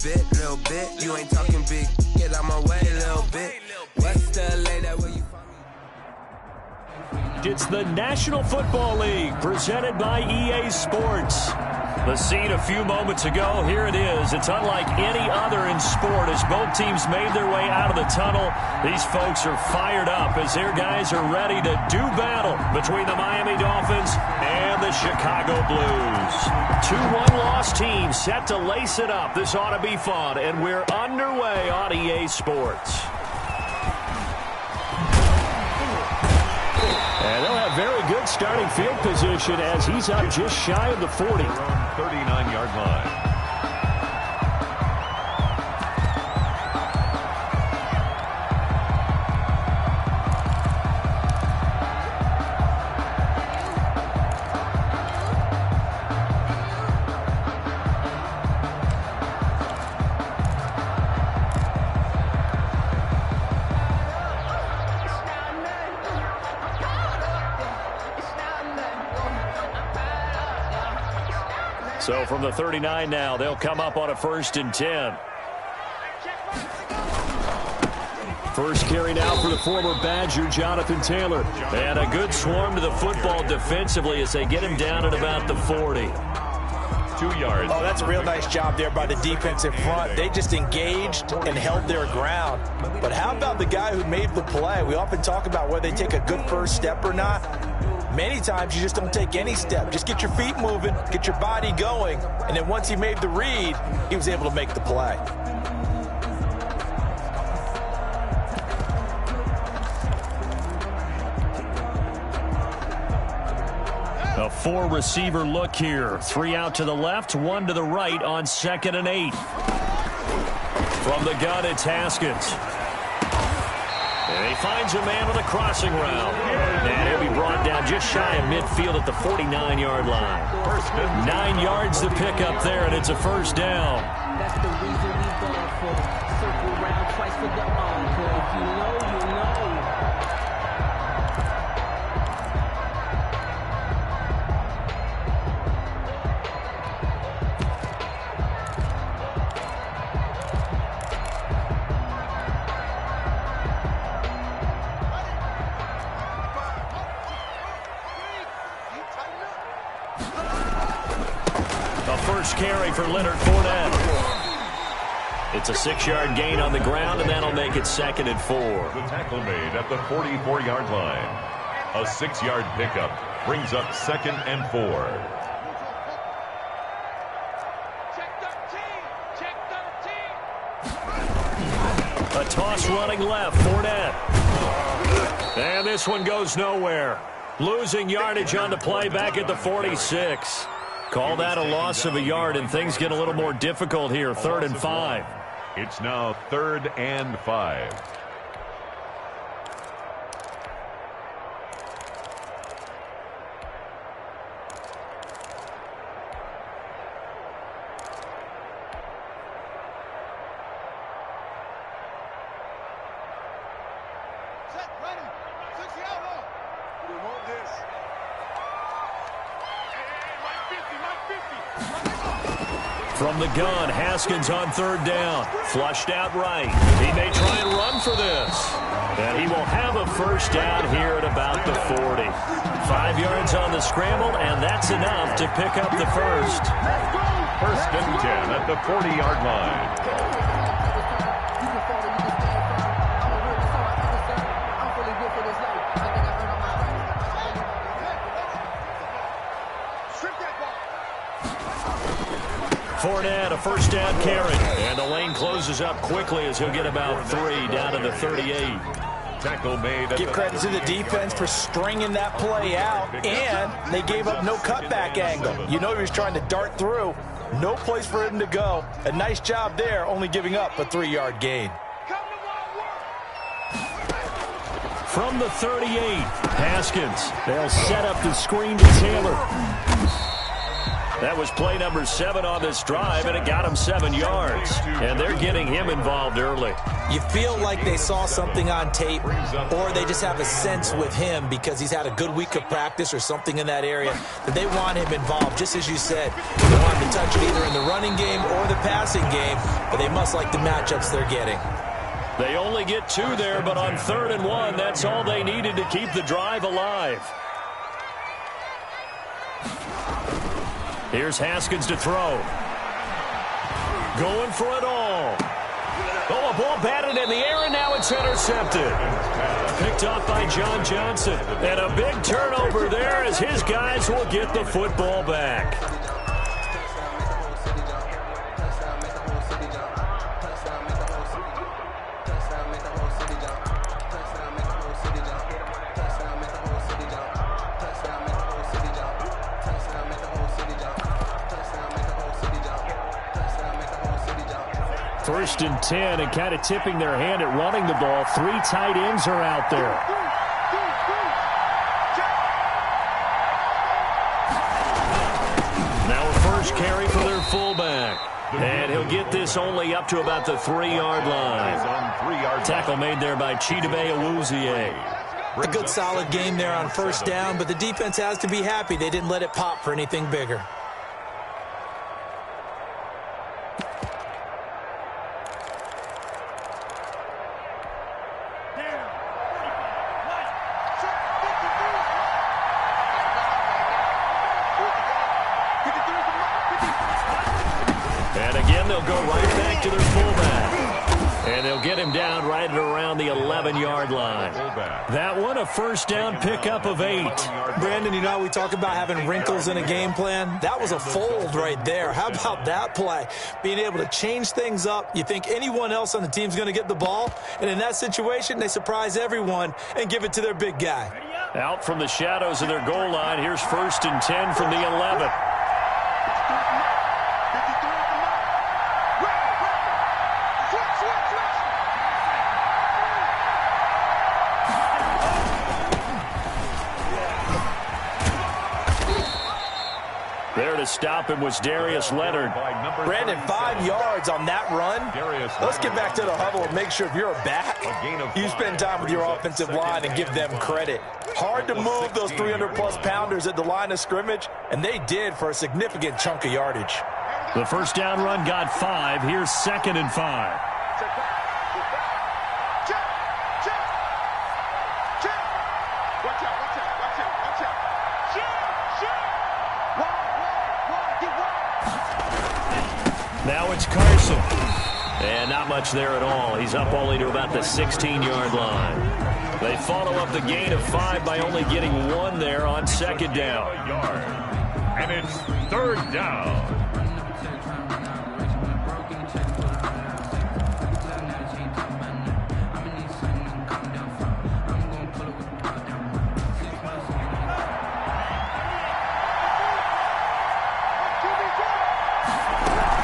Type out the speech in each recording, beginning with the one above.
little bit. You ain't talking big, get out my way a little bit. What's the LA that where you It's the National Football League presented by EA Sports. The scene a few moments ago, here it is. It's unlike any other in sport as both teams made their way out of the tunnel. These folks are fired up as their guys are ready to do battle between the Miami Dolphins and the Chicago Blues. 2 one-loss teams set to lace it up. This ought to be fun, and we're underway on EA Sports. And they'll have very good starting field position as he's up just shy of the 40. 39-yard line. So from the 39 now, they'll come up on a 1st and 10. First carry now for the former Badger, Jonathan Taylor. And a good swarm to the football defensively as they get him down at about the 40. 2 yards. Oh, that's a real nice job there by the defensive front. They just engaged and held their ground. But how about the guy who made the play? We often talk about whether they take a good first step or not. Many times you just don't take any step. Just get your feet moving, get your body going, and then once he made the read, he was able to make the play. A 4-receiver look here. 3 out to the left, 1 to the right on 2nd and 8. From the gun, it's Haskins. And he finds a man on the crossing route. And he'll be brought down just shy of midfield at the 49-yard line. 9 yards to pick up there, and it's a 1st down. That's the reason we ball for. Circle around twice for the encore. If you know, you know. Carry for Leonard Fournette. It's a 6-yard gain on the ground, and that'll make it 2nd and 4. The tackle made at the 44-yard line. A 6-yard pickup brings up 2nd and 4. A toss running left, Fournette. And this one goes nowhere. Losing yardage on the play back at the 46. Call that a loss of a yard, and things get a little more difficult here. 3rd and 5. It's now 3rd and 5. From the gun, Haskins on 3rd down. Flushed out right. He may try and run for this. And he will have a 1st down here at about the 40. 5 yards on the scramble, and that's enough to pick up the 1st. 1st and 10 at the 40-yard line. Fournette, a 1st down carry. And the lane closes up quickly as he'll get about 3 down to the 38. Tackle made. Give credit to the defense for stringing that play out, and they gave up no cutback angle. You know he was trying to dart through. No place for him to go. A nice job there, only giving up a 3-yard gain. From the 38, Haskins. They'll set up the screen to Taylor. That was play number 7 on this drive, and it got him 7 yards. And they're getting him involved early. You feel like they saw something on tape, or they just have a sense with him because he's had a good week of practice or something in that area that they want him involved. Just as you said, they want him to touch it either in the running game or the passing game, but they must like the matchups they're getting. They only get 2 there, but on 3rd and 1, that's all they needed to keep the drive alive. Here's Haskins to throw. Going for it all. Oh, a ball batted in the air, and now it's intercepted. Picked off by John Johnson. And a big turnover there as his guys will get the football back. First and 10, and kind of tipping their hand at running the ball. 3 tight ends are out there. Now a first carry for their fullback. And he'll get this only up to about the 3-yard line. Tackle made there by Chidobe Awuzie. A good solid game there on first down, but the defense has to be happy they didn't let it pop for anything bigger. To their fullback. And they'll get him down right at around the 11-yard line. That one, a first down pickup of 8. Brandon, you know we talk about having wrinkles in a game plan? That was a fold right there. How about that play? Being able to change things up. You think anyone else on the team's going to get the ball? And in that situation, they surprise everyone and give it to their big guy. Out from the shadows of their goal line, here's first and 10 from the 11. There to stop him was Darius Leonard. Brandon, 5 yards on that run. Let's get back to the huddle and make sure if you're a back, you spend time with your offensive line and give them credit. Hard to move those 300-plus pounders at the line of scrimmage, and they did for a significant chunk of yardage. The first down run got 5. Here's 2nd and 5. Now it's Carson. And not much there at all. He's up only to about the 16-yard line. They follow up the gain of 5 by only getting 1 there on 2nd down. And it's 3rd down.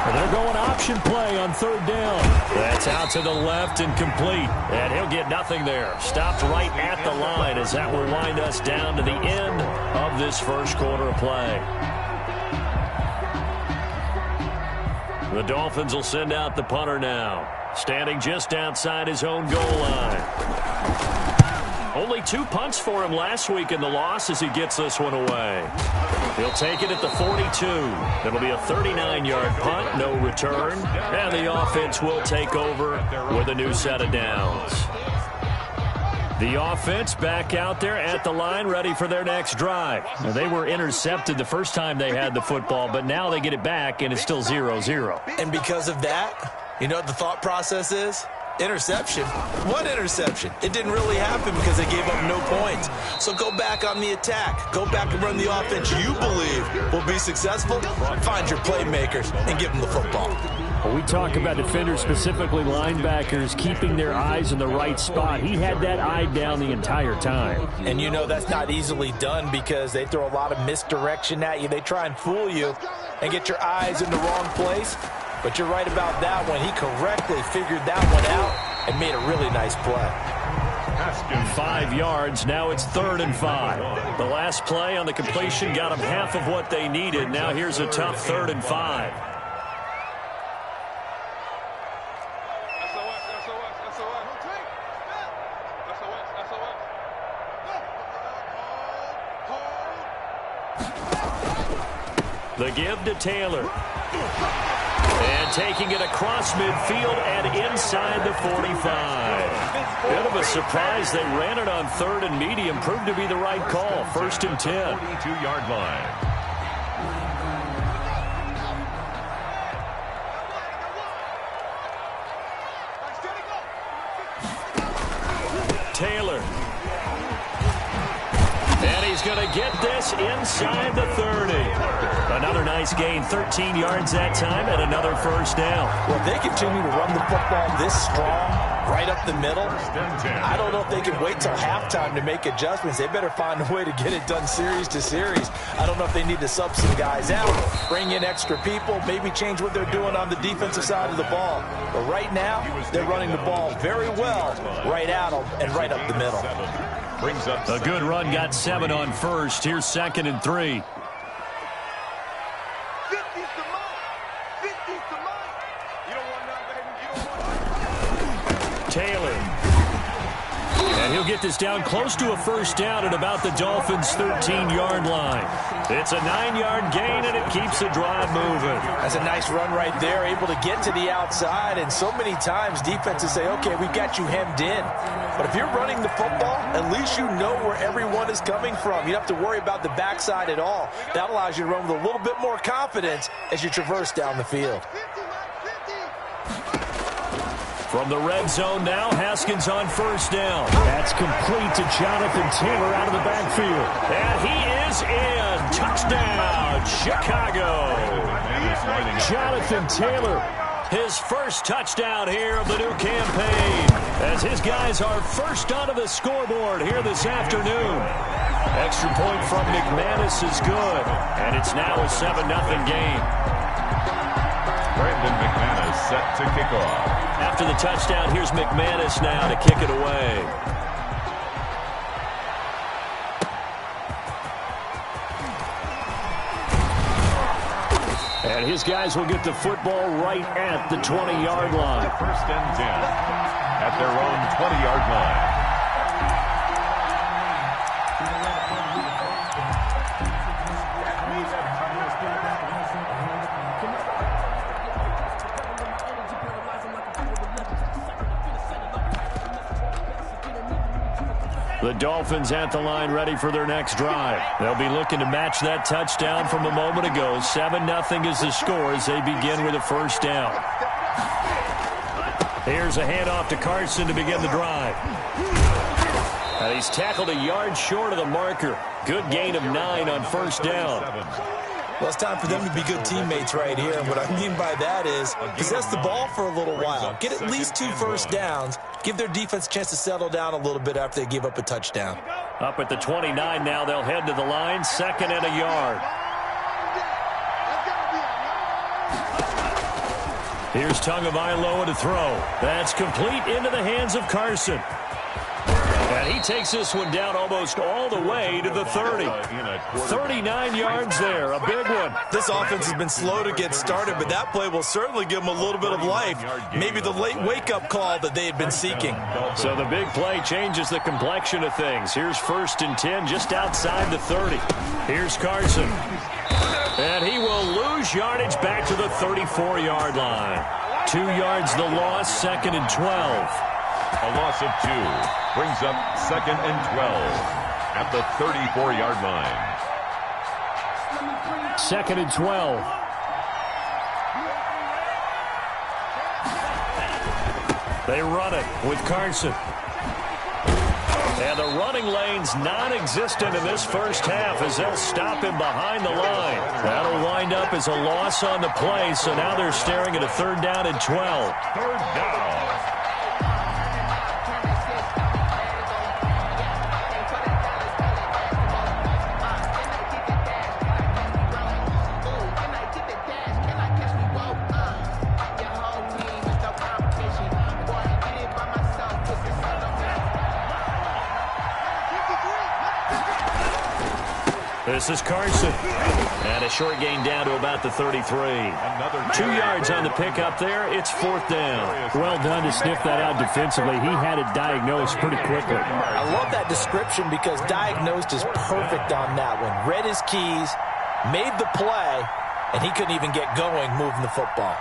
They're going option play on 3rd down. That's out to the left and complete. And he'll get nothing there. Stopped right at the line as that will wind us down to the end of this first quarter of play. The Dolphins will send out the punter now. Standing just outside his own goal line. Only 2 punts for him last week in the loss as he gets this one away. He'll take it at the 42. It'll be a 39-yard punt, no return. And the offense will take over with a new set of downs. The offense back out there at the line, ready for their next drive. Now, they were intercepted the first time they had the football, but now they get it back, and it's still 0-0. And because of that, you know what the thought process is? Interception. What interception? It didn't really happen because they gave up no points. So go back on the attack. Go back and run the offense you believe will be successful. Find your playmakers and give them the football. Well, we talk about defenders, specifically linebackers, keeping their eyes in the right spot. He had that eye down the entire time. And you know that's not easily done because they throw a lot of misdirection at you. They try and fool you and get your eyes in the wrong place. But you're right about that one. He correctly figured that one out and made a really nice play. Haskins. 5 yards. Now it's 3rd and 5. The last play on the completion got them half of what they needed. Now here's a tough 3rd and 5. The give to Taylor. And taking it across midfield and inside the 45. Bit of a surprise. They ran it on 3rd and medium. Proved to be the right call. 1st and 10. 42-yard line. Taylor. And he's going to get this inside the 30. Another nice gain, 13 yards that time, and another 1st down. Well, if they continue to run the football this strong, right up the middle, I don't know if they can wait till halftime to make adjustments. They better find a way to get it done series to series. I don't know if they need to sub some guys out, bring in extra people, maybe change what they're doing on the defensive side of the ball. But right now, they're running the ball very well right at them and right up the middle. A good run, got 7 on 1st. Here's 2nd and 3. Taylor. And he'll get this down close to a 1st down at about the Dolphins' 13-yard line. It's a 9-yard gain, and it keeps the drive moving. That's a nice run right there, able to get to the outside. And so many times defenses say, okay, we've got you hemmed in. But if you're running the football, at least you know where everyone is coming from. You don't have to worry about the backside at all. That allows you to run with a little bit more confidence as you traverse down the field. From the red zone now, Haskins on 1st down. That's complete to Jonathan Taylor out of the backfield. And he is in. Touchdown, Chicago. Jonathan Taylor, his 1st touchdown here of the new campaign, as his guys are first onto the scoreboard here this afternoon. Extra point from McManus is good, and it's now a 7-0 game. Brandon McManus set to kick off. After the touchdown, here's McManus now to kick it away. And his guys will get the football right at the 20-yard line. 1st and 10 at their own 20-yard line. The Dolphins at the line ready for their next drive. They'll be looking to match that touchdown from a moment ago. 7-0 is the score as they begin with a 1st down. Here's a handoff to Carson to begin the drive. And he's tackled a yard short of the marker. Good gain of 9 on 1st down. Well, it's time for them to be good teammates right here. And what I mean by that is possess the ball for a little while. Get at least 2 1st downs. Give their defense a chance to settle down a little bit after they give up a touchdown. Up at the 29 now, they'll head to the line. 2nd and a yard. Here's Tagovailoa to throw. That's complete into the hands of Carson. And he takes this one down almost all the way to the 30. 39 yards there, a big one. This offense has been slow to get started, but that play will certainly give them a little bit of life. Maybe the late wake-up call that they had been seeking. So the big play changes the complexion of things. Here's 1st and 10 just outside the 30. Here's Carson. And he will lose yardage back to the 34-yard line. 2 yards the loss, 2nd and 12. A loss of 2 brings up 2nd and 12 at the 34-yard line. 2nd and 12. They run it with Carson. And the running lane's non-existent in this 1st half as they'll stop him behind the line. That'll wind up as a loss on the play, so now they're staring at a 3rd down and 12. 3rd down. This is Carson. And a short gain down to about the 33. 2 yards on the pickup there. It's 4th down. Well done to sniff that out defensively. He had it diagnosed pretty quickly. I love that description because diagnosed is perfect on that one. Read his keys, made the play, and he couldn't even get going moving the football.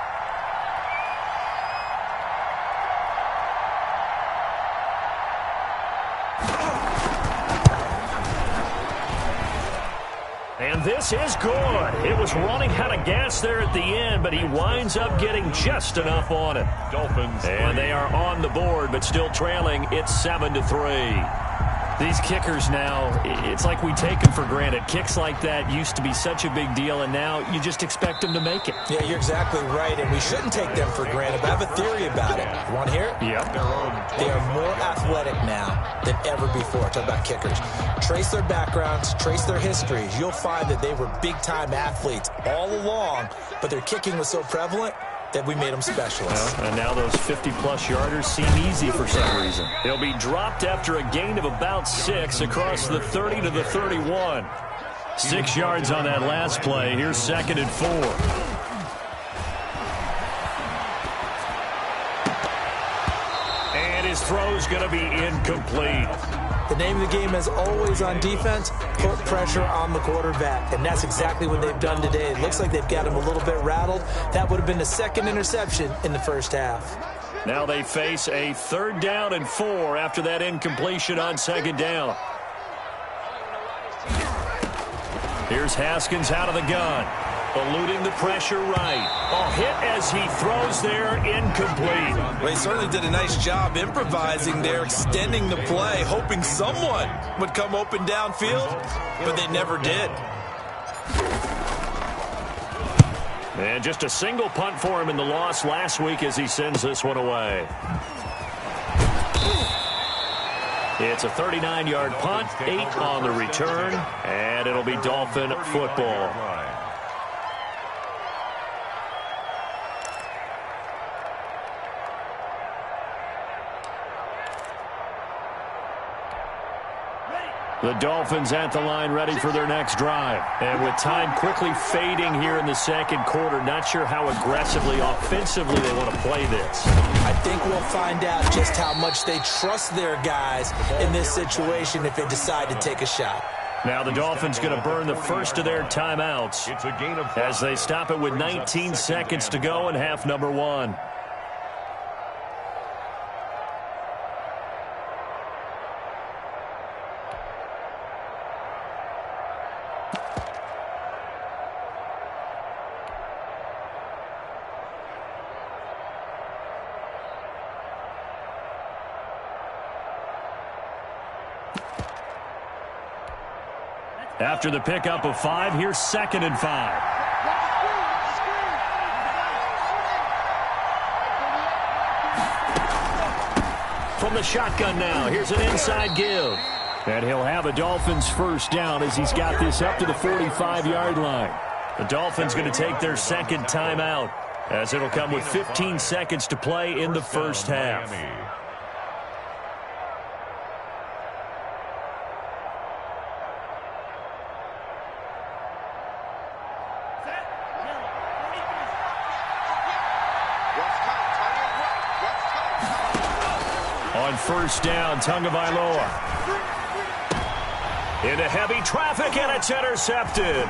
And this is good. It was running out of gas there at the end, but he winds up getting just enough on it. Dolphins. And they are on the board, but still trailing. It's 7-3. These kickers now, it's like we take them for granted. Kicks like that used to be such a big deal, and now you just expect them to make it. Yeah, you're exactly right, and we shouldn't take them for granted, but I have a theory about it. You want to hear it? Yep. They are more athletic now than ever before. Talk about kickers. Trace their backgrounds, trace their histories. You'll find that they were big-time athletes all along, but their kicking was so prevalent that we made them specialists. And now those 50-plus yarders seem easy for some reason. He'll be dropped after a gain of about 6 across the 30 to the 31. 6 yards on that last play. Here's 2nd and 4. And his throw's going to be incomplete. The name of the game is always on defense, put pressure on the quarterback. And that's exactly what they've done today. It looks like they've got him a little bit rattled. That would have been the 2nd interception in the first half. Now they face a 3rd down and 4 after that incompletion on 2nd down. Here's Haskins out of the gun. Eluding the pressure right. A hit as he throws there, incomplete. Well, he certainly did a nice job improvising there, extending the play, hoping someone would come open downfield, but they never did. And just a single punt for him in the loss last week as he sends this one away. It's a 39-yard punt, 8 on the return, and it'll be Dolphin football. The Dolphins at the line ready for their next drive. And with time quickly fading here in the 2nd quarter, not sure how aggressively, offensively they want to play this. I think we'll find out just how much they trust their guys in this situation if they decide to take a shot. Now the Dolphins going to burn the first of their timeouts It's a gain of 5. as they stop it with 19 seconds to go in half number 1. After the pickup of 5, here's 2nd and 5. From the shotgun now, here's an inside give. And he'll have a Dolphins first down as he's got this up to the 45-yard line. The Dolphins going to take their 2nd timeout as it'll come with 15 seconds to play in the first half. On first down, Tagovailoa. Into heavy traffic, and it's intercepted.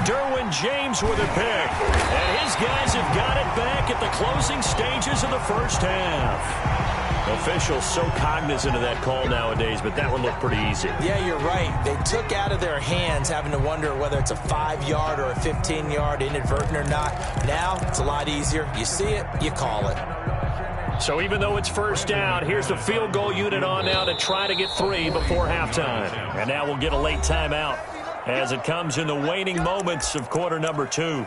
Derwin James with a pick. And his guys have got it back at the closing stages of the first half. Officials so cognizant of that call nowadays, but that one looked pretty easy. Yeah, you're right. They took out of their hands having to wonder whether it's a 5-yard or a 15-yard, inadvertent or not. Now, it's a lot easier. You see it, you call it. So even though it's first down, here's the field goal unit on now to try to get 3 before halftime. And now we'll get a late timeout as it comes in the waning moments of quarter number 2.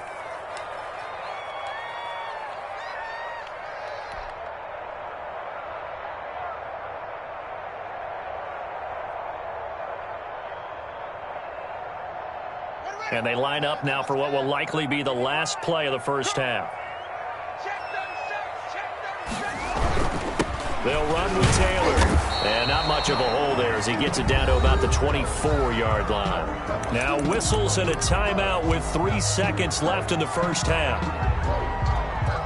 And they line up now for what will likely be the last play of the first half. They'll run with Taylor. And not much of a hole there as he gets it down to about the 24-yard line. Now whistles and a timeout with 3 seconds left in the first half.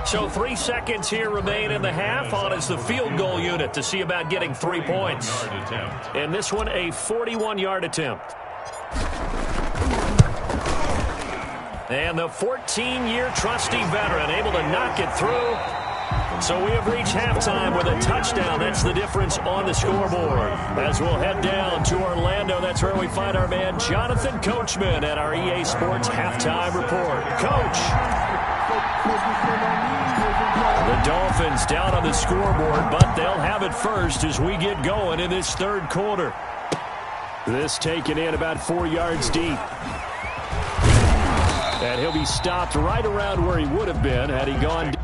So 3 seconds here remain in the half on as the field goal unit to see about getting 3 points. And this one, a 41-yard attempt. And the 14-year trusty veteran able to knock it through. So we have reached halftime with a touchdown. That's the difference on the scoreboard. As we'll head down to Orlando, that's where we find our man Jonathan Coachman at our EA Sports Halftime Report. Coach. The Dolphins down on the scoreboard, but they'll have it first as we get going in this third quarter. This taken in about 4 yards deep. And he'll be stopped right around where he would have been had he gone deep.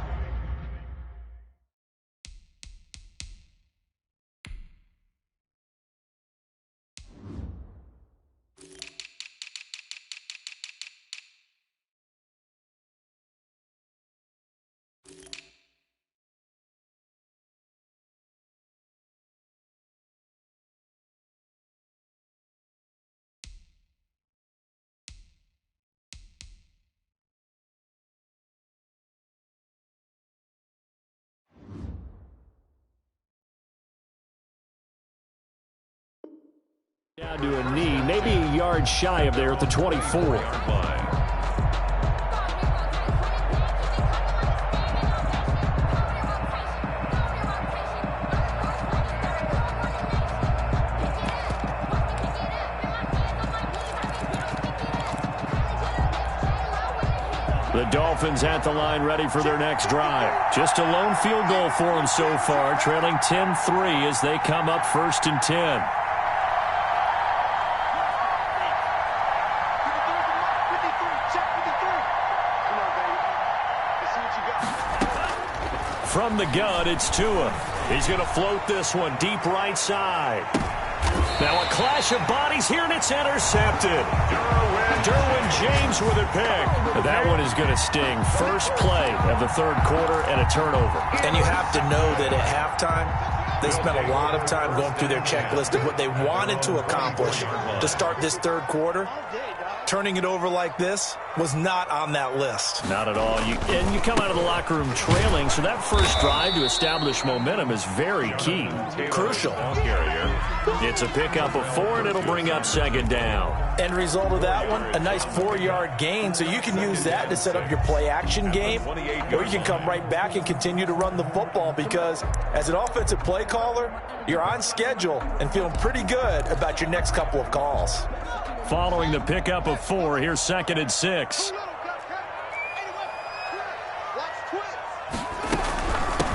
Down to a knee, maybe a yard shy of there at the 24. The Dolphins at the line ready for their next drive. Just a lone field goal for them so far, trailing 10-3 as they come up 1st and 10. From the gun, it's Tua. He's going to float this one deep right side. Now a clash of bodies here, and it's intercepted. Derwin James with a pick. That one is going to sting. First play of the third quarter and a turnover. And you have to know that at halftime, they spent a lot of time going through their checklist of what they wanted to accomplish to start this third quarter. Turning it over like this was not on that list. Not at all. And you come out of the locker room trailing, so that first drive to establish momentum is very key. Crucial. It's a pickup of 4, and it'll bring up 2nd down. End result of that one, a nice 4-yard gain, so you can use that to set up your play-action game, or you can come right back and continue to run the football because as an offensive play caller, you're on schedule and feeling pretty good about your next couple of calls. Following the pickup of 4, here's 2nd and 6.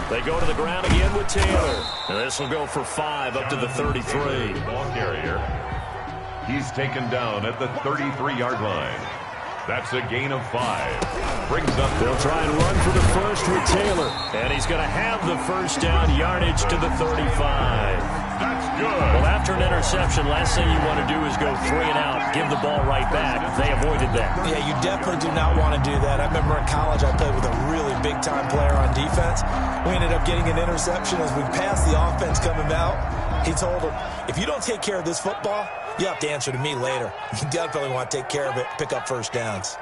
They go to the ground again with Taylor. And this will go for 5 up to the 33. Ball carrier. He's taken down at the 33-yard line. That's a gain of 5. Brings up. They'll try and run for the first with Taylor. And he's going to have the first down yardage to the 35. That's good. Well, after an interception, last thing you want to do is go 3 and out, give the ball right back. They avoided that. Yeah, you definitely do not want to do that. I remember in college I played with a really big-time player on defense. We ended up getting an interception as we passed the offense coming out. He told him, if you don't take care of this football, you have to answer to me later. You definitely want to take care of it, pick up first downs.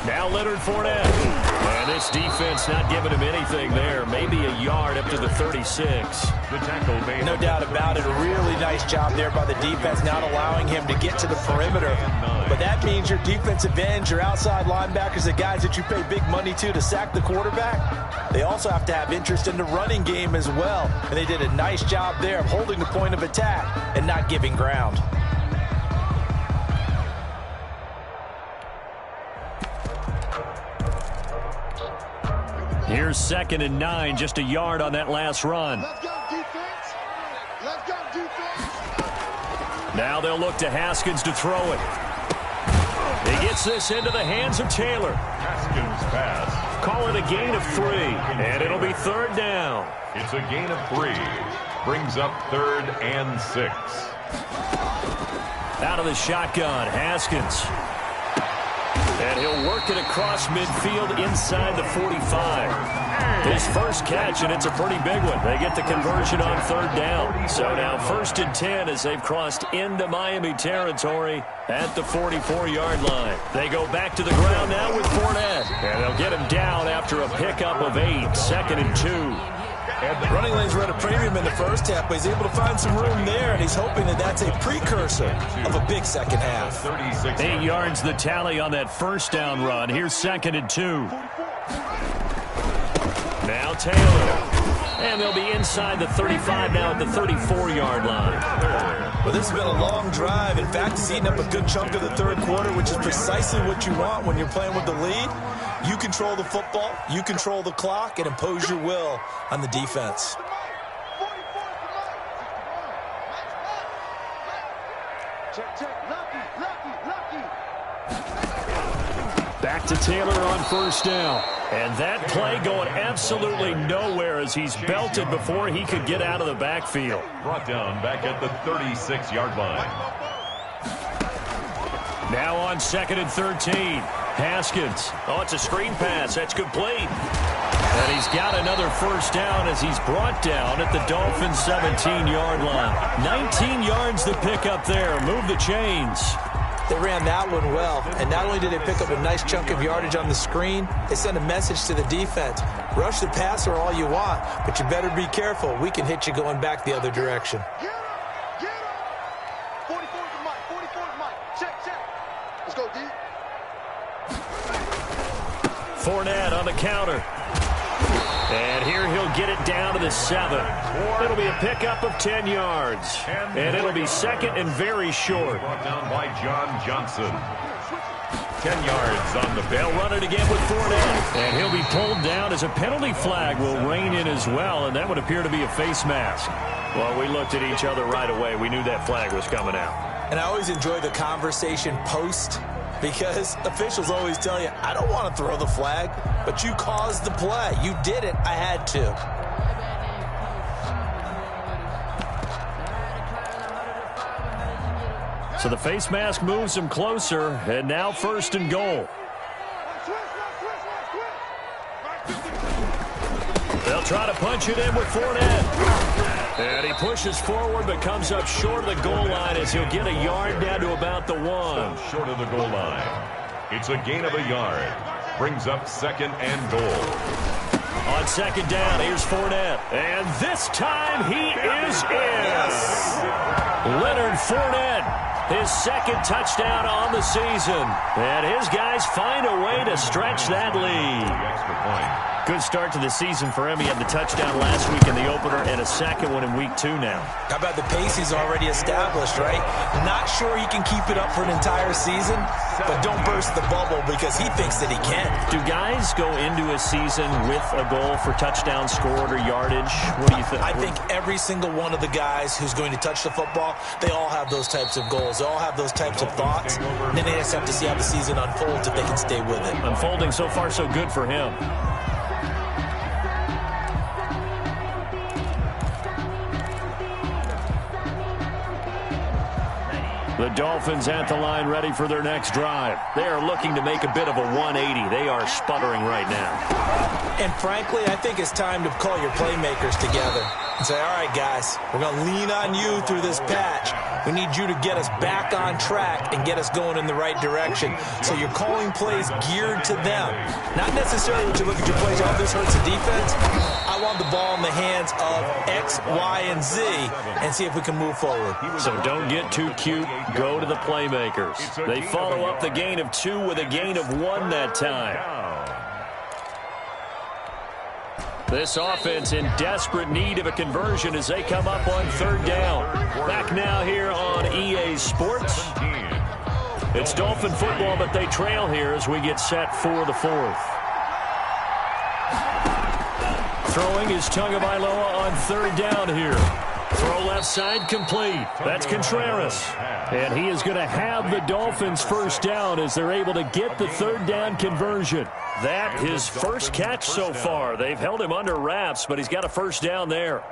Now Leonard Fournette. And this defense not giving him anything there. Maybe a yard up to the 36. The tackle made. No doubt about it. A really nice job there by the defense, not allowing him to get to the perimeter. But that means your defensive ends, your outside linebackers, the guys that you pay big money to sack the quarterback, they also have to have interest in the running game as well. And they did a nice job there of holding the point of attack and not giving ground. Here's 2nd and 9, just a yard on that last run. Let's go, defense. Let's go, defense. Now they'll look to Haskins to throw it. He gets this into the hands of Taylor. Haskins pass. Call it a gain of 3, and it'll be 3rd down. It's a gain of 3. Brings up 3rd and 6. Out of the shotgun, Haskins. And he'll work it across midfield inside the 45. His first catch, and it's a pretty big one. They get the conversion on third down. So now 1st and 10 as they've crossed into Miami territory at the 44-yard line. They go back to the ground now with Fournette. And they'll get him down after a pickup of 8. 2nd and 2. And the running lanes were at a premium in the first half, but he's able to find some room there, and he's hoping that that's a precursor of a big second half. 8 yards the tally on that first down run. Here's 2nd and 2. Now Taylor. And they'll be inside the 35 now at the 34-yard line. Well, this has been a long drive. In fact, he's eaten up a good chunk of the third quarter, which is precisely what you want when you're playing with the lead. You control the football, you control the clock, and impose your will on the defense. Back to Taylor on first down. And that play going absolutely nowhere as he's belted before he could get out of the backfield. Brought down back at the 36-yard line. Now on 2nd and 13. Haskins. Oh, it's a screen pass. That's complete. And he's got another first down as he's brought down at the Dolphins' 17-yard line. 19 yards to pick up there. Move the chains. They ran that one well, and not only did they pick up a nice chunk of yardage on the screen, they sent a message to the defense. Rush the passer all you want, but you better be careful. We can hit you going back the other direction. Get up! Get up! 44 to Mike. 44 to Mike. Check. Let's go, D. Fournette on the counter. And here he'll get it down to the 7. It'll be a pickup of 10 yards. And it'll be 2nd and very short. Brought down by John Johnson. 10 yards on the They'll run it again with Fournette. And he'll be pulled down as a penalty flag will rein in as well. And that would appear to be a face mask. Well, we looked at each other right away. We knew that flag was coming out. And I always enjoy the conversation post, because officials always tell you, I don't want to throw the flag, but you caused the play. You did it. I had to. So the face mask moves him closer, and now 1st and goal. They'll try to punch it in with Fournette. And he pushes forward but comes up short of the goal line as he'll get a yard down to about the 1. Short of the goal line. It's a gain of a yard. Brings up 2nd and goal. On 2nd down, here's Fournette. And this time he is in. Leonard Fournette, his 2nd touchdown on the season. And his guys find a way to stretch that lead. Extra point. Good start to the season for him. He had the touchdown last week in the opener and a 2nd one in week 2 now. How about the pace he's already established, right? Not sure he can keep it up for an entire season, but don't burst the bubble because he thinks that he can. Do guys go into a season with a goal for touchdown scored or yardage? What do you think? I think every single one of the guys who's going to touch the football, they all have those types of goals. They all have those types of thoughts. And then they just have to see how the season unfolds if they can stay with it. Unfolding so far so good for him. The Dolphins at the line ready for their next drive. They are looking to make a bit of a 180. They are sputtering right now. And frankly, I think it's time to call your playmakers together and say, all right, guys, we're going to lean on you through this patch. We need you to get us back on track and get us going in the right direction. So you're calling plays geared to them. Not necessarily when you look at your plays, oh, this hurts the defense. I want the ball in the hands of X, Y, and Z and see if we can move forward. So don't get too cute. Go to the playmakers. They follow up the gain of 2 with a gain of 1 that time. This offense in desperate need of a conversion as they come up on 3rd down. Back now here on EA Sports. It's Dolphin football, but they trail here as we get set for the 4th. Throwing is Tagovailoa on 3rd down here. Throw left side complete. That's Contreras. And he is going to have the Dolphins first down as they're able to get the 3rd down conversion. That his first catch so far. They've held him under wraps, but he's got a first down there.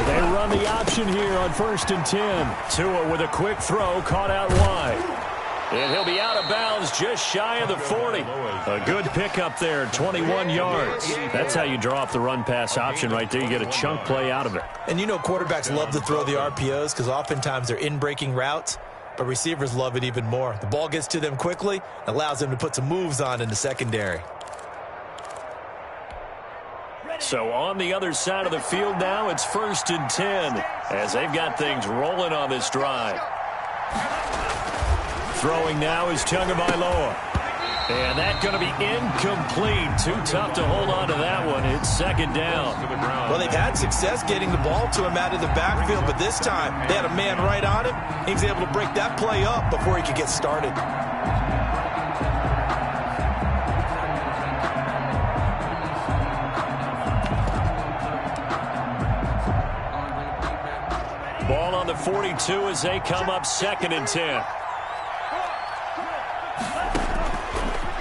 They run the option here on 1st and 10. Tua with a quick throw, caught out wide. And he'll be out of bounds just shy of the 40. A good pickup there, 21 yards. That's how you draw up the run-pass option right there. You get a chunk play out of it. And you know quarterbacks love to throw the RPOs because oftentimes they're in-breaking routes, but receivers love it even more. The ball gets to them quickly, allows them to put some moves on in the secondary. So on the other side of the field now, it's 1st and 10 as they've got things rolling on this drive. Throwing now is Tagovailoa. And that's going to be incomplete. Too tough to hold on to that one. It's 2nd down. Well, they've had success getting the ball to him out of the backfield, but this time they had a man right on him. He was able to break that play up before he could get started. Ball on the 42 as they come up 2nd and 10.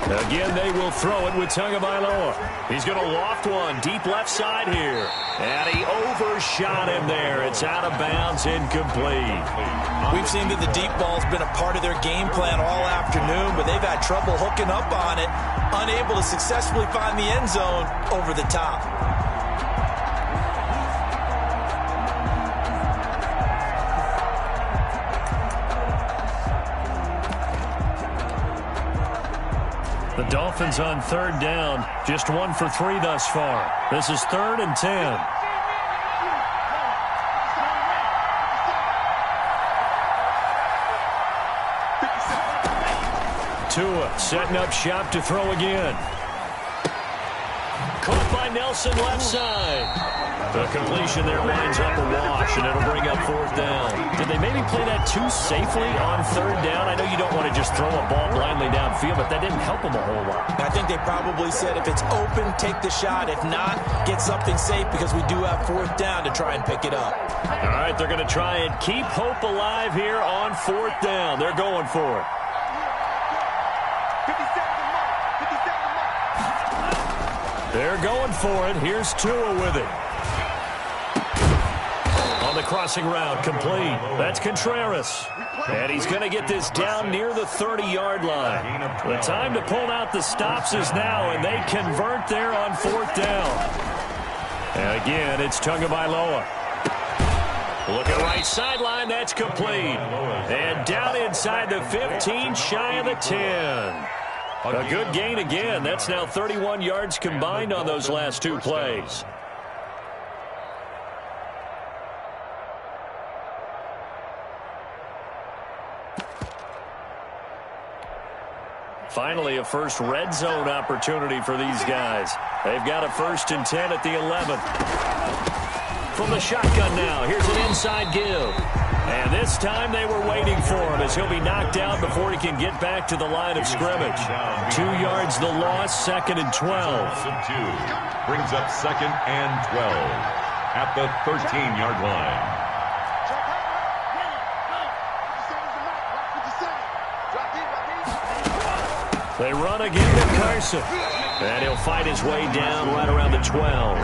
Again, they will throw it with Tagovailoa. He's going to loft one deep left side here. And he overshot him there. It's out of bounds, incomplete. We've seen that the deep ball's been a part of their game plan all afternoon, but they've had trouble hooking up on it, unable to successfully find the end zone over the top. The Dolphins on 3rd down, just 1 for 3 thus far. This is 3rd and 10. Tua setting up shop to throw again. Caught by Nelson left side. The completion there lines up a wash, and it'll bring up 4th down. Did they maybe play that too safely on 3rd down? I know you don't want to just throw a ball blindly downfield, but that didn't help them a whole lot. I think they probably said if it's open, take the shot. If not, get something safe because we do have 4th down to try and pick it up. All right, they're going to try and keep hope alive here on 4th down. They're going for it. 50 seconds, Mike. 50 seconds, Mike. They're going for it. Here's Tua with it. On the crossing route, complete. That's Contreras. And he's going to get this down near the 30-yard line. The time to pull out the stops is now, and they convert there on 4th down. And again, it's Tagovailoa. Look at right sideline. That's complete. And down inside the 15, shy of the 10. A good gain again. That's now 31 yards combined on those last 2 plays. Finally, a first red zone opportunity for these guys. They've got a 1st and 10 at the 11. From the shotgun now, here's an inside give. And this time they were waiting for him as he'll be knocked down before he can get back to the line of scrimmage. 2 yards the loss, 2nd and 12. Brings up 2nd and 12 at the 13-yard line. They run again to Carson. And he'll fight his way down right around the 12.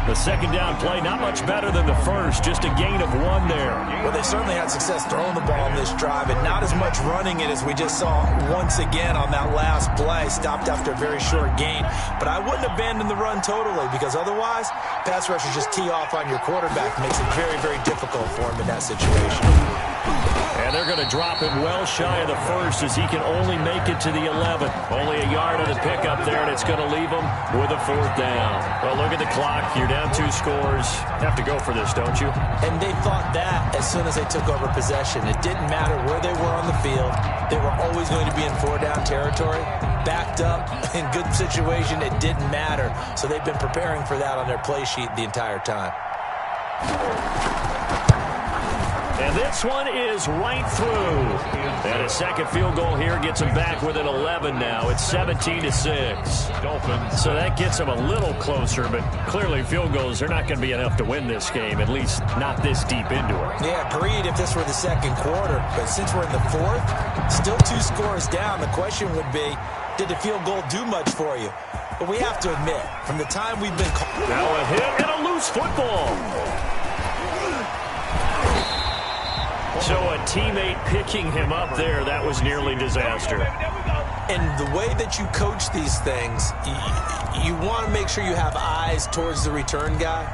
The 2nd down play, not much better than the first, just a gain of 1 there. Well, they certainly had success throwing the ball in this drive, and not as much running it as we just saw once again on that last play. Stopped after a very short gain. But I wouldn't abandon the run totally, because otherwise, pass rushers just tee off on your quarterback. Makes it very, very difficult for him in that situation. And they're going to drop it well shy of the 1st as he can only make it to the 11. Only a yard on the pickup there, and it's going to leave him with a 4th down. Well, look at the clock. You're down 2 scores. Have to go for this, don't you? And they thought that as soon as they took over possession. It didn't matter where they were on the field. They were always going to be in 4-down territory. Backed up, in good situation, it didn't matter. So they've been preparing for that on their play sheet the entire time. And this one is right through. And a second field goal here gets them back within 11 now. It's 17-6. Dolphins. So that gets them a little closer, but clearly field goals are not going to be enough to win this game, at least not this deep into it. Yeah, agreed if this were the 2nd quarter. But since we're in the 4th, still 2 scores down, the question would be, Did the field goal do much for you? But we have to admit, from the time we've been called... Now a hit and a loose football. So a teammate picking him up there, that was nearly disaster. And the way that you coach these things, you want to make sure you have eyes towards the return guy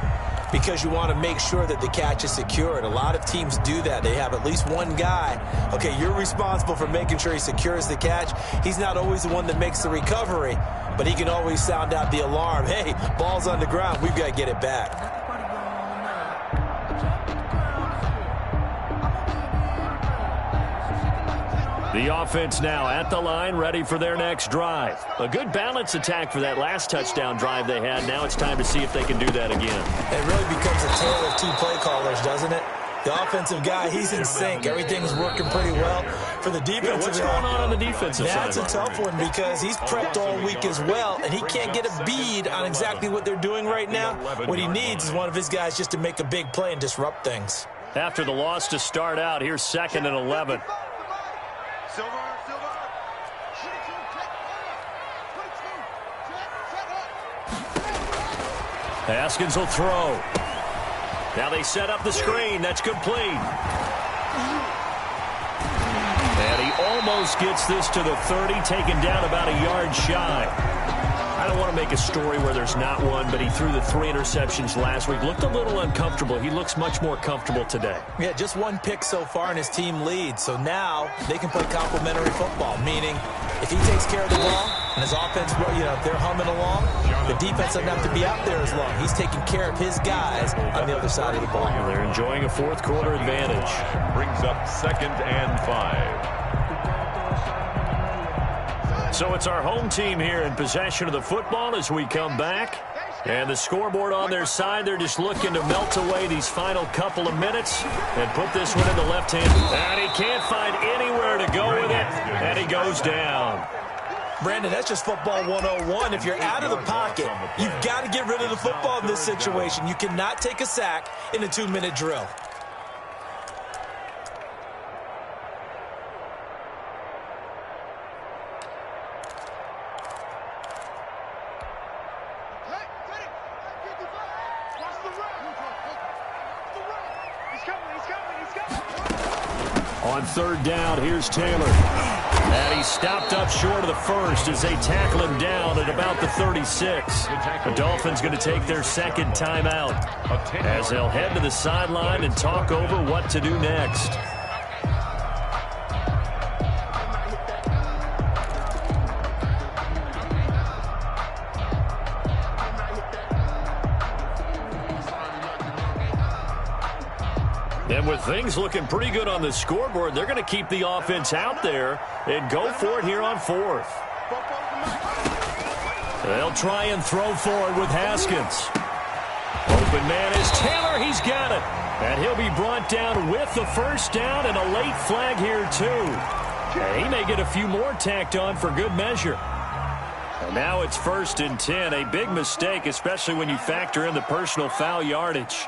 because you want to make sure that the catch is secured. A lot of teams do that. They have at least one guy. Okay, you're responsible for making sure he secures the catch. He's not always the one that makes the recovery, but he can always sound out the alarm. Hey, ball's on the ground. We've got to get it back. The offense now at the line, ready for their next drive. A good balance attack for that last touchdown drive they had. Now it's time to see if they can do that again. It really becomes a tale of two play callers, doesn't it? The offensive guy, he's in sync. Everything's working pretty well. For the defensive guy, what's going on the defensive side? That's a tough one because he's prepped all week as well, and he can't get a bead on exactly what they're doing right now. What he needs is one of his guys just to make a big play and disrupt things. After the loss to start out, here's 2nd and 11. Haskins will throw. Now they set up the screen. That's complete. And he almost gets this to the 30, taken down about a yard shy. I don't want to make a story where there's not one, but he threw the 3 interceptions last week. Looked a little uncomfortable. He looks much more comfortable today. Yeah, just 1 pick so far and his team leads. So now they can play complementary football, meaning if he takes care of the ball and his offense, they're humming along, the defense doesn't have to be out there as long. He's taking care of his guys on the other side of the ball. They're enjoying a 4th quarter advantage. Brings up 2nd and 5. So it's our home team here in possession of the football as we come back. And the scoreboard on their side, they're just looking to melt away these final couple of minutes and put this one in the left hand. And he can't find anywhere to go with it, and he goes down. Brandon, that's just football 101. If you're out of the pocket, you've got to get rid of the football in this situation. You cannot take a sack in a 2-minute drill. On 3rd down, here's Taylor. And he stopped up short of the first as they tackle him down at about the 36. The Dolphins going to take their 2nd timeout as they'll head to the sideline and talk over what to do next. And with things looking pretty good on the scoreboard, they're going to keep the offense out there and go for it here on 4th. They'll try and throw forward with Haskins. Open man is Taylor. He's got it. And he'll be brought down with the 1st down and a late flag here, too. And he may get a few more tacked on for good measure. And now it's 1st and 10. A big mistake, especially when you factor in the personal foul yardage.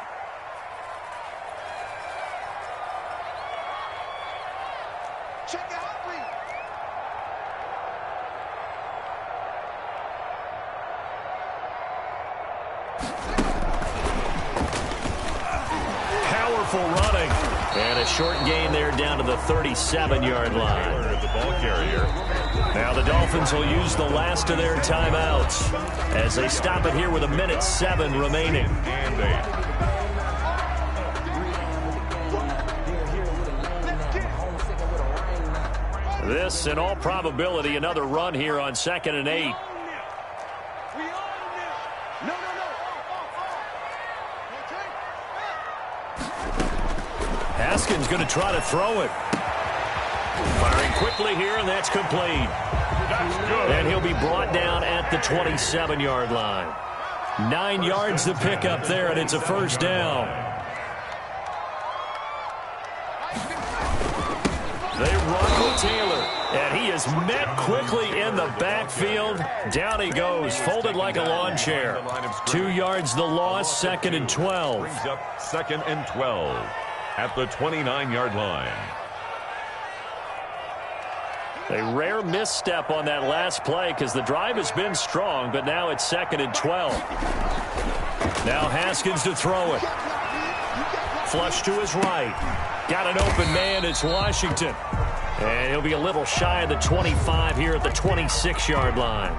Running. And a short gain there down to the 37-yard line. The ball carrier. Now the Dolphins will use the last of their timeouts as they stop it here with 1:07 remaining. And 8. This, in all probability, another run here on 2nd and 8. Haskins going to try to throw it. Firing quickly here, and that's complete. And he'll be brought down at the 27-yard line. 9 yards to pick up there, and it's a 1st down. They run with Taylor, and he is met quickly in the backfield. Down he goes, folded like a lawn chair. 2 yards the loss, 2nd and 12. Brings up 2nd and 12 at the 29-yard line. A rare misstep on that last play because the drive has been strong, but now it's 2nd and 12. Now Haskins to throw it. Flush to his right. Got an open man. It's Washington. And he'll be a little shy of the 25 here at the 26-yard line.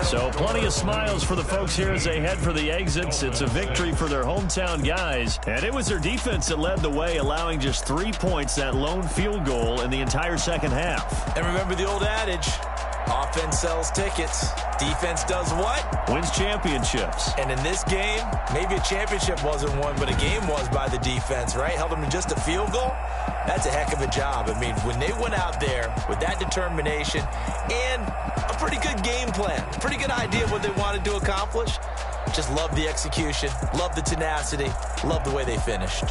So plenty of smiles for the folks here as they head for the exits. It's a victory for their hometown guys. And it was their defense that led the way, allowing just 3 points, that lone field goal in the entire second half. And remember the old adage, offense sells tickets. Defense does what? Wins championships. And in this game, maybe a championship wasn't won, but a game was by the defense, right? Held them to just a field goal. That's a heck of a job. I mean, when they went out there with that determination and a pretty good game plan, pretty good idea of what they wanted to accomplish, just love the execution, love the tenacity, love the way they finished.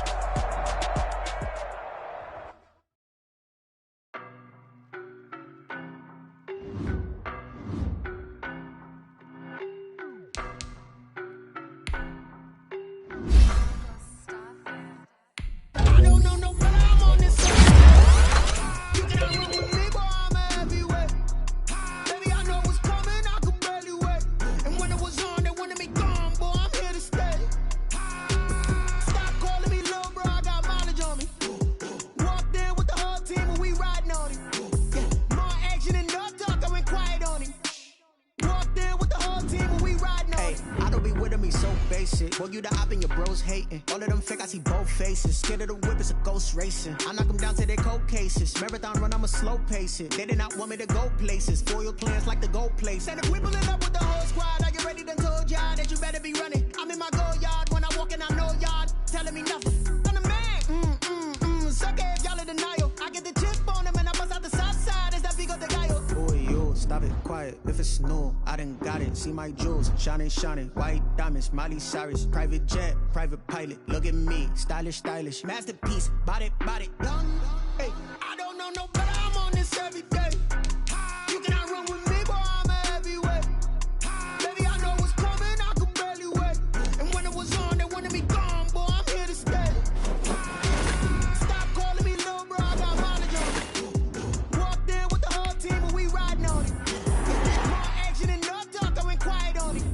Racing. I knock them down to their cold cases. Marathon run, I'ma slow pace it. They did not want me to go places. Foil plans like the gold place. And if we pulling up with the whole squad, are you ready? Done told y'all that you better be running. I'm in my go yard when I walk in, I know y'all telling me nothing. I'm the man. Suck it if y'all in denial. I get the chip on them and I bust out the south side. Is that Vigo the Gallo? Boy, yo, stop it, quiet. If it's new, I done got it. See my jewels, shining, shining. White diamonds, Miley Cyrus. Private jet, private pilot. Look at me, stylish, stylish. Masterpiece, body, done. Hey, I don't know no better. I'm on this every day. You cannot run with me, boy. I'm a heavyweight. Baby, I know what's coming. I could barely wait. And when it was on, they wanted me gone, boy. I'm here to stay. Stop calling me little bro. I got mileage on it. Walked in with the whole team and we riding on it. More action and no talk. I went quiet on it.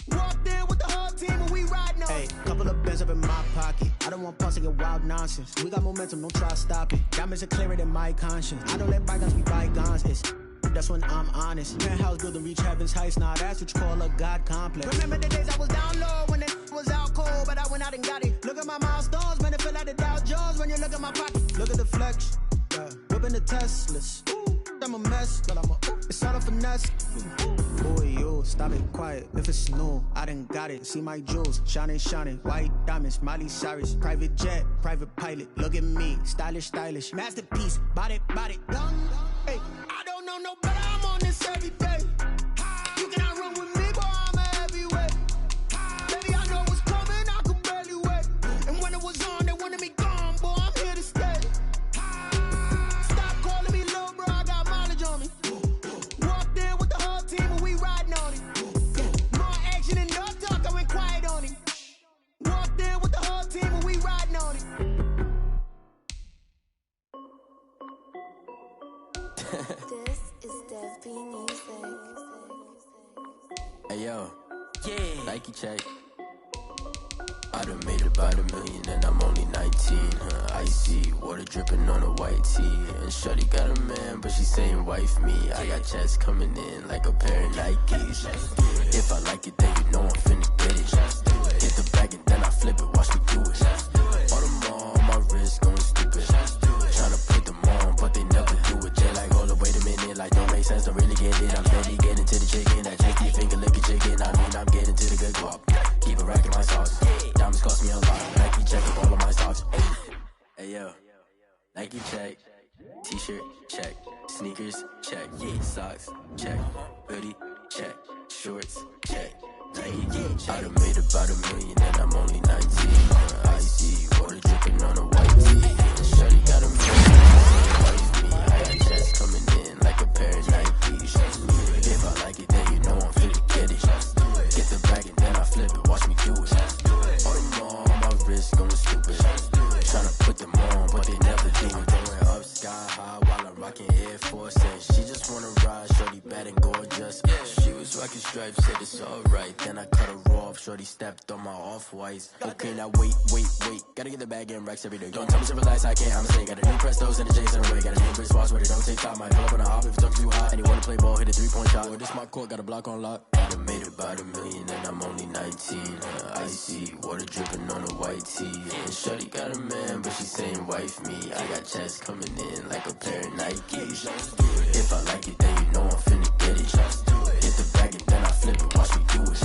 Walked in with the whole team and we riding on it. Hey, couple of bands up in my pocket. I don't want pause to get wild nonsense. We got momentum, don't try to stop it. Diamonds are clearer than my conscience. I don't let bygones be bygones. That's when I'm honest. Penthouse building reach heaven's heights. Now that's what you call a God complex. Remember the days I was down low when it was out cold, but I went out and got it. Look at my milestones, man, it feel like the Dow Jones when you look at my pocket. Look at the flex, whipping the Teslas. I'm a mess, but it's all a finesse. Boy, yo, stop it, quiet. If it's new, I done got it. See my jewels, shining, shining. White diamonds, Miley Cyrus. Private jet, private pilot. Look at me, stylish, stylish. Masterpiece, body, done. Hey, I don't know no better. I'm on this every day. You cannot run with me, boy. I'm a heavyweight. Baby, I know what's coming. I could barely wait. And when it was on, they wanted me gone, boy. I'm here to stay. This is Dev B Music. Hey yo, yeah, Nike check. I done made about $1 million and I'm only 19. Icy water dripping on a white tee. And shorty got a man, but she saying wife me. I got checks coming in like a pair of Nikes. If I like it, then you know I'm finna get it. Hit the bag and then I flip it, watch me do it. All them on my wrist going stupid. Tryna put them on, but they never do it. They like, hold up, wait a minute, like don't make sense, don't really get it. I'm steady getting to the chicken, that tasty finger licking chicken. I mean, I'm getting to the good guap. Keep a rack in my sauce. Diamonds cost me a lot. Nike check up all of my stocks. Hey yo, Nike check. T-shirt check. Sneakers check. Socks check. Hoodie check. Shorts check. Nike I done made about $1 million and I'm only 19. Icy water dripping on a white tee. Shorty got a man. I got checks coming in like a pair of Nikes. If I like it, then you know I'm finna get it. Get the bag and then I flip it. Watch me do it. All them rocking Air Force, and she just wanna ride. Shorty bad and gorgeous. She was rocking stripes, said it's alright. Then I cut her off. Shorty stepped on my off-whites. Okay, now wait. Gotta get the bag and racks every day. Don't tell me to relax, I can't. I'ma say, got a new Prestos and a Jason away. Got a new Chris Foss, but it don't take time. Might pull up on a hop if it talks too hot. And you wanna play ball, hit a 3-point shot. Or this my court, got a block on lock. I done made about $1 million and I'm only 19. Icy water dripping on a white tee. And Shorty got a man, but she saying wife me. I got checks coming in like a pair of Nikes. If I like it, then you know I'm finna get it. Hit the bag and then I flip it, watch me do it.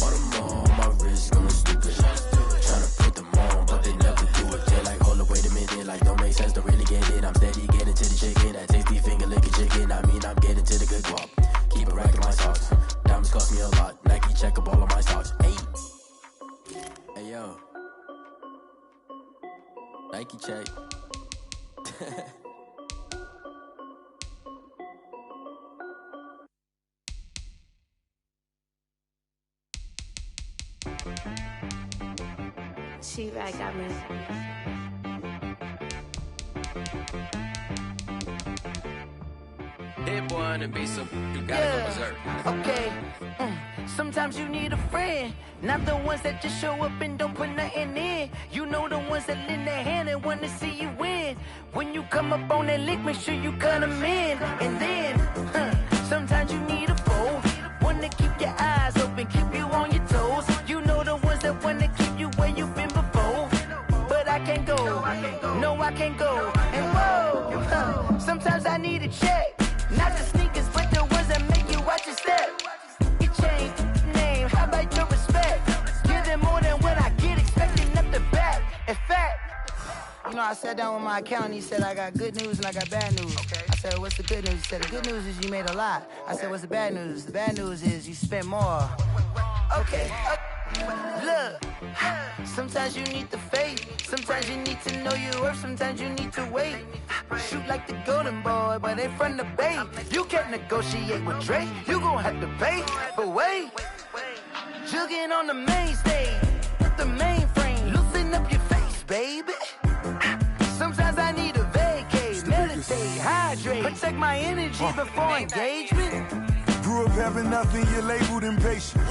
Bought them all, my wrist going stupid. Tryna put them on, but they never do it. They're like, hold up, wait a minute, like don't make sense, don't really get it. I'm steady getting to the chicken, that tasty finger licking chicken. I mean, I'm getting to the good guap. Keep a rack in my socks. Diamonds cost me a lot. Nike check up all of my stocks. Hey yo, Nike check. She right, got me. Hit one and be some. You gotta go berserk. Okay. Sometimes you need a friend, not the ones that just show up and don't put nothing in. You know the ones that lend their hand and want to see you win. When you come up on that lick, make sure you cut them in. And then, sometimes you need a foe, one to keep your eyes open, keep you on your toes. You know the ones that want to keep you where you've been before. But I can't go, no I can't go. And whoa, sometimes I need a check. Not the sneakers, but the ones that make you watch your step. Your chain, name, how about your respect? Give them more than what I get, expecting up the back. In fact, you know, I sat down with my accountant, he said I got good news and I got bad news. Okay. I said, what's the good news? He said, the good news is you made a lot. I said, what's the bad news? The bad news is you spent more. Okay. Look, sometimes you need the faith. Sometimes you need to know your worth. Sometimes you need to wait. Shoot like the golden boy, but ain't from the bay. You can't negotiate with Drake. You gon' have to pay. But wait, jugging on the main stage with the mainframe. Loosen up your face, baby. Sometimes I need a vacate, meditate, hydrate, protect my energy before engagement. Grew up having nothing, you're labeled impatient.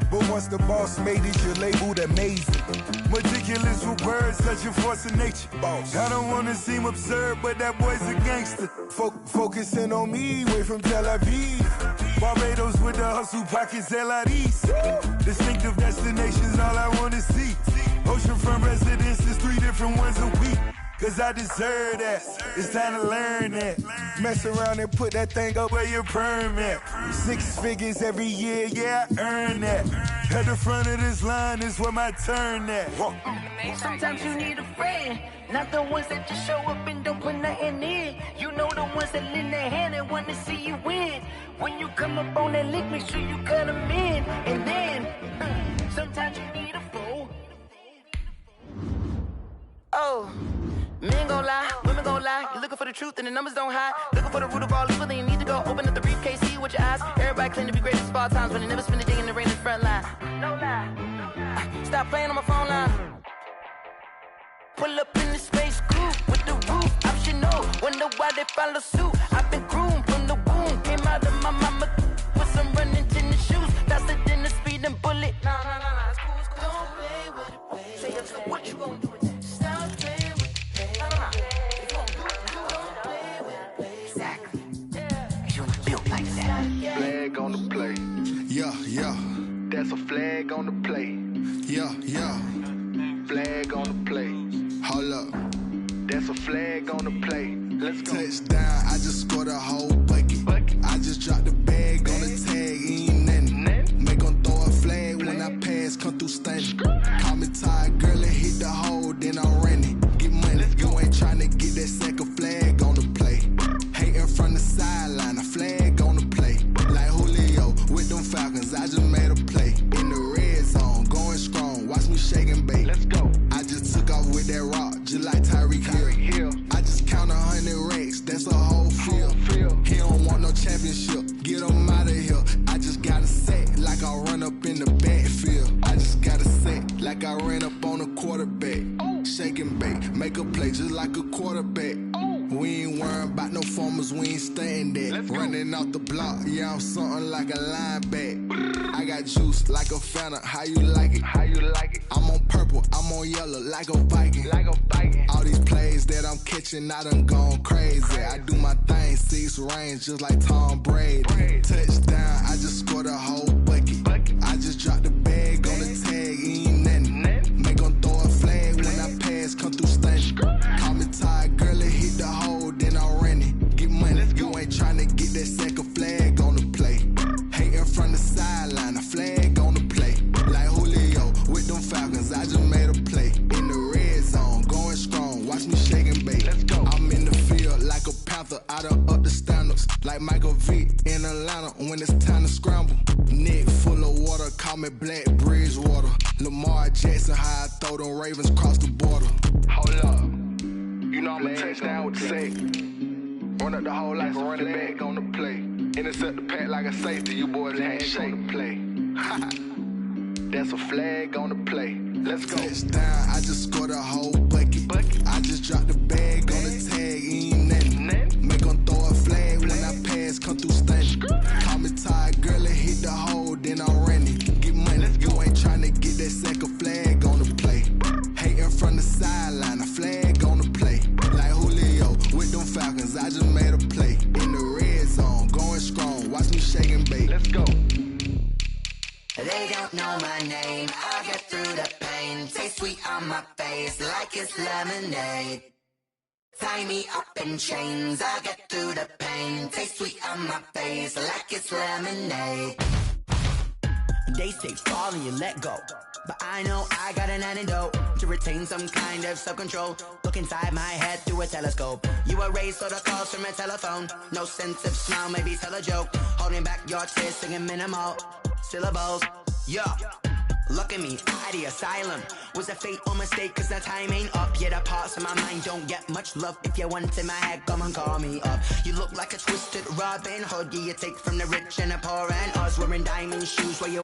But once the boss made it, you're labeled amazing. Meticulous with words, such a force of nature. I don't wanna seem absurd, but that boy's a gangster. Focusing on me, way from Tel Aviv. Barbados with the hustle pockets, LIDs. Distinctive destinations, all I wanna see. Oceanfront residences, 3 different ones a week. Cause I deserve that, it's time to learn that. Mess around and put that thing up where your perm at. 6 figures every year, yeah, I earn that. At the front of this line is where my turn at. Sometimes you need a friend, not the ones that just show up and don't put nothing in. You know the ones that lend their hand and want to see you win. When you come up on that lick, make sure you cut them in. And then, sometimes you need a fool. Oh. Men gon' lie, women gon' lie. You're looking for the truth and the numbers don't hide. Looking for the root of all evil, then you need to go open up the briefcase, see with your eyes. Everybody claim to be greatest of all times, but they never spend a day in the rain in the front line. No lie. Stop playing on my phone line. Pull up in the space coupe with the roof optional. Wonder why they follow suit. I've been groomed from the womb. Came out of my mama with some running tennis shoes. Faster than the speeding bullet. No, it's cool, it's cool. Don't play with it, baby. Say so what you gon' do with that? Stop playing. Flag on the play. Yeah. That's a flag on the play. Yeah. Flag on the play. Hold up. That's a flag on the play. Let's go. Touchdown, I just scored a whole bucket. I just dropped the bag on the tag, ain't nothing. Make them throw a flag when I pass, come through stunning. Call me tired, girl, and hit the hole, then I'm running. Get money, you ain't tryna get that second flag on the play. Hating from the sideline, a flag on the play. Like Julio with them Falcons, I just made a play. In the red zone, going strong, watch me shake and bake. Let's go. I just took off with that rock, just like Tyreek Hill. I just count 100 racks, that's a whole field. He don't want no championship, get him out of here. I just got a set, like I run up in the backfield. I just got a set, like I ran up on a quarterback. Shake and bake, make a play just like a quarterback. We ain't worrying about no formal cause we ain't staying there. Running off the block, yeah, I'm something like a linebacker. I got juice like a Fanta, how you like it? How you like it? I'm on purple, I'm on yellow like a Viking. Like a Viking. All these plays that I'm catching, I done gone crazy. I do my thing, 6 range just like Tom Brady. Touchdown, I just scored a whole bucket. I just dropped the bag on the tag, ain't nothing. Make 'em throw a flag when I pass, come through stunning. Call me tired, girl, it hit the hole, then I ran it. Get money, you ain't tryna get that second flag on the play. Hating from the sideline, a flag on the play. Like Julio with them Falcons, I just made a play. In the red zone, going strong, watch me shake and bake. Let's go. I'm in the field like a panther, I done up the standards. Like Michael Vick in Atlanta when it's time to scramble. Neck full of water, call me Black Bridgewater. Lamar Jackson, how I throw them Ravens cross the border. Hold up, you know I'm a touchdown with the sack. Run up the whole like a running back on the play. Intercept the pack like a safety, you boys can't shake the play. That's a flag on the play. Let's go. Touchdown, I just scored a whole bucket. I just dropped the bag on the tag, ain't nothing. Make 'em throw a flag when I pass, come through stunning. Call me tired, girl, it hit the hole, then I ran it. Get money, you ain't tryna get that second flag on the play. Hating from the sideline, a flag on the play. Like Julio with them Falcons, I just made a play. In the red zone, going strong, watch me shake and bake. Let's go. They don't know my name, I get through the pain. Taste sweet on my face like it's lemonade. Tie me up in chains, I get through the pain. Taste sweet on my face like it's lemonade. They say fall and you let go, but I know I got an antidote to retain some kind of self-control. Look inside my head through a telescope. You erase all the calls from a telephone. No sense of smile, maybe tell a joke. Holding back your tears, singing minimal syllables. Yeah, look at me, at the asylum. Was a fate or mistake, cause the time ain't up. Yet the parts of my mind don't get much love. If you want in my head, come and call me up. You look like a twisted Robin Hood. Yeah, you take from the rich and the poor and us. Wearing diamond shoes where you